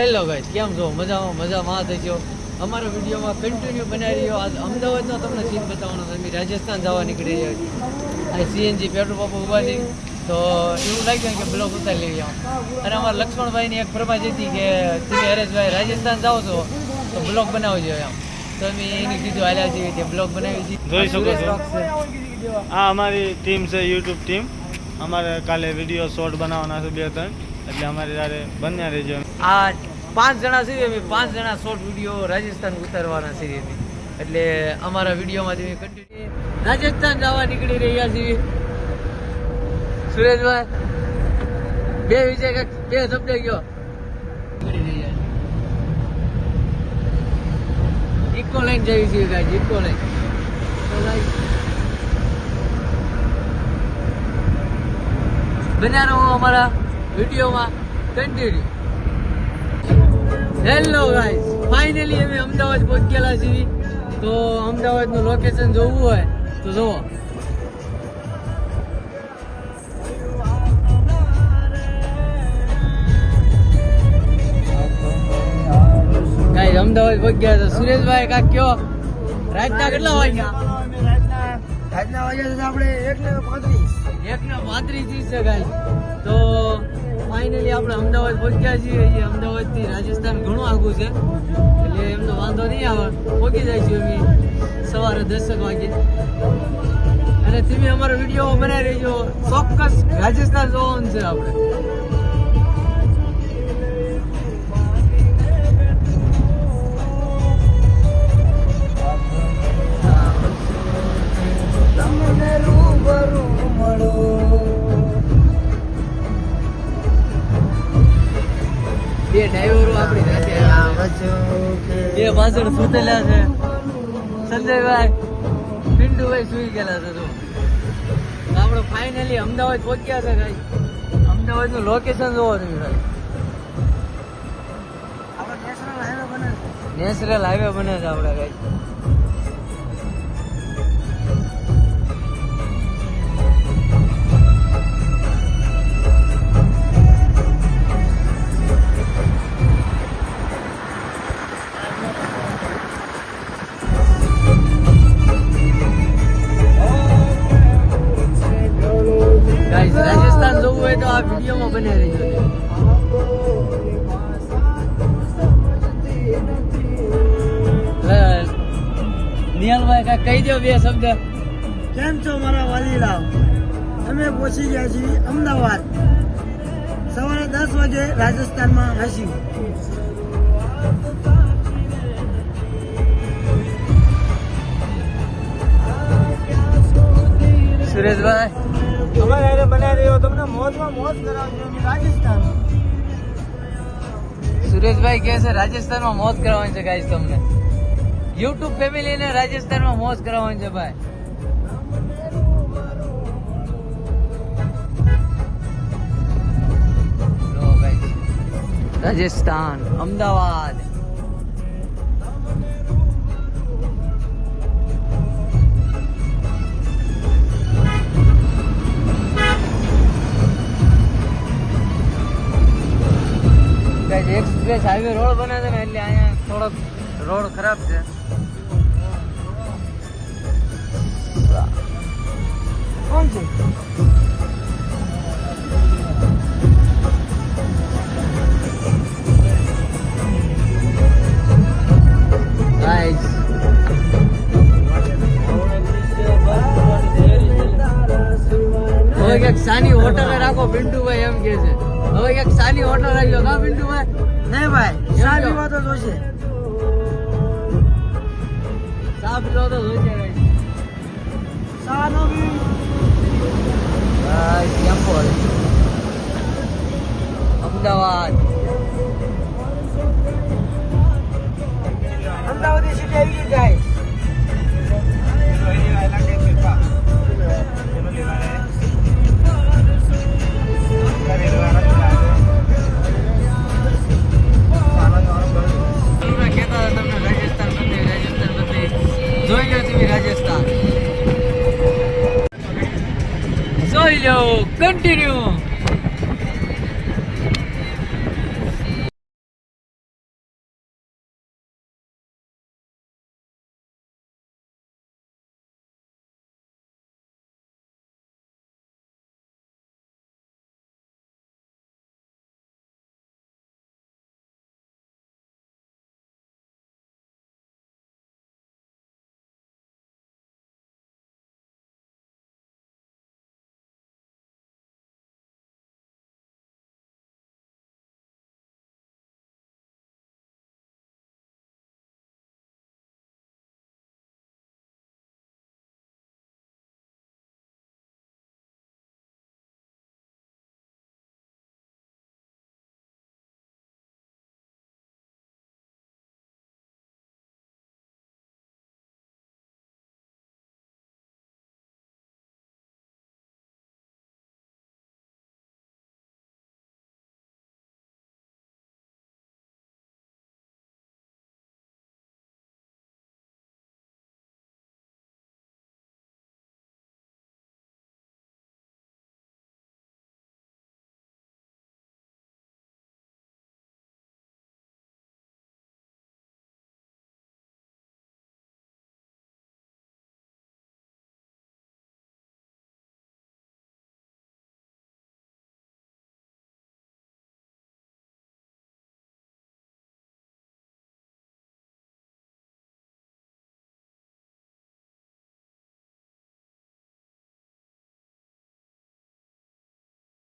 Hello guys, કેમ છો? મજામાં થશો. અમારા વિડીયોમાં કન્ટિન્યુ બનાવી રહ્યો. આજ અમદાવાદનો તમને સીન બતાવવાનો છે. અમે રાજસ્થાન જવા નીકળી રહ્યા છીએ. આ સીએનજી પેટ્રોલ પંપ ઊભા છે તો એવું લાગ્યું કે બ્લોગ ઉતારી લેવી આમ. અને અમારા લક્ષ્મણભાઈની એક ફરમાઈશ હતી કે તમે હરેશભાઈ રાજસ્થાન જાઓ છો તો બ્લોગ બનાવજો એમ. તો અમે એને કીધું હાલ્યા છીએ કે બ્લોગ બનાવી છીએ. જોઈ શકો છો આ અમારી ટીમ છે, યુટ્યુબ ટીમ. અમારે કાલે વિડીયો શોર્ટ બનાવવાના છે 2-3, એટલે અમારે ત્યારે બન્યા રહેજો. આ 5 જણા છીએ અમે, 5 જણા શોર્ટ વિડીયો રાજસ્થાન ઉતારવાના છીએ અમે. એટલે અમારા વિડીયોમાં તમે કન્ટિન્યુ રાજસ્થાન જવા નીકળી રહ્યા છીએ. સુરેશભાઈ બે વિજય બે શબ્દ ગયો નીકળી રહ્યા. ઇકો લાઈન જઈએ છીએ ગાઈસ, ઇકો લાઈન. બન્યા રહો અમારા વિડીયોમાં કન્ટિન્યુ. હેલો ગાઈસ, ફાઇનલી અમે અમદાવાદ પહોંચેલા છીએ. તો અમદાવાદનું લોકેશન જોવું હોય તો જુઓ. ગાઈસ અમદાવાદ પહોંચ્યા તો સુરેશભાઈ કાક કયો રાતના કેટલા વાગ્યા? રાતના વાગ્યા આપણે 1:35 છે ગાઈસ. તો ફાઇનલી આપણે અમદાવાદ પહોંચ્યા છીએ. અમદાવાદથી રાજસ્થાન ઘણું આગું છે એટલે એમનો વાંધો નહીં આવે. પહોંચી જાય છીએ અમે સવારે 10 વાગે. અને તમે અમારો વિડીયો બનાવી રહેજો. ચોક્કસ રાજસ્થાન જોવાનું છે આપણે. બે ડ્રાઈવરો આપણી સાથે બે પાછળ સુતેલા છે. સંજયભાઈ, પિન્ટુભાઈ સુઈ ગયેલા છે. તો આપણે ફાઇનલી અમદાવાદ પહોંચ્યા છે ભાઈ. અમદાવાદનું લોકેશન જોવો તમે ભાઈ. નેશનલ હાઈવે બને છે આપણે ભાઈ. રાજસ્થાન જવું હોય તો આ વિડીયોમાં બનાવી રહેજો. નિહાલભાઈ કાંઈ કહી દો બે શબ્દ. કેમ છો મારા વાલીલાલ? અમે પહોંચી ગયા છીએ અમદાવાદ. સવારે 10 વાગે રાજસ્થાનમાં હસી. સુરેશભાઈ અમારે બનાવી રહ્યો તમને મોજમાં મોજ કરાવજો. રાજસ્થાન સુરેશભાઈ કહે છે રાજસ્થાનમાં મોજ કરવાની છે ગાઈસ. તમને યુટ્યુબ ફેમિલીને રાજસ્થાનમાં મોજ કરવાની છે ભાઈ. Rajasthan, Ahmedabad. Express highway road બને છે ને એટલે અહીંયા થોડોક રોડ ખરાબ છે. કોણ છે? ગાઈસ હવે ક્યાંક સાની હોટલે રાખો પિન્ટુભાઈ એમ કે છે. હવે ક્યાંક સાની હોટલ રાખજો કા પિન્ટુભાઈ? નહીં ભાઈ, શા પીવા તો જોશે. ચા પીવો તો જોઈશે ગાઈસ. શા નો ટેમ્પલ અમદાવાદ. અમદાવાદ સિટી આવી ગઈ ગાઈસ. જોઈ લો તમે રાજસ્થાન. જોઈ લો કન્ટિન્યુ.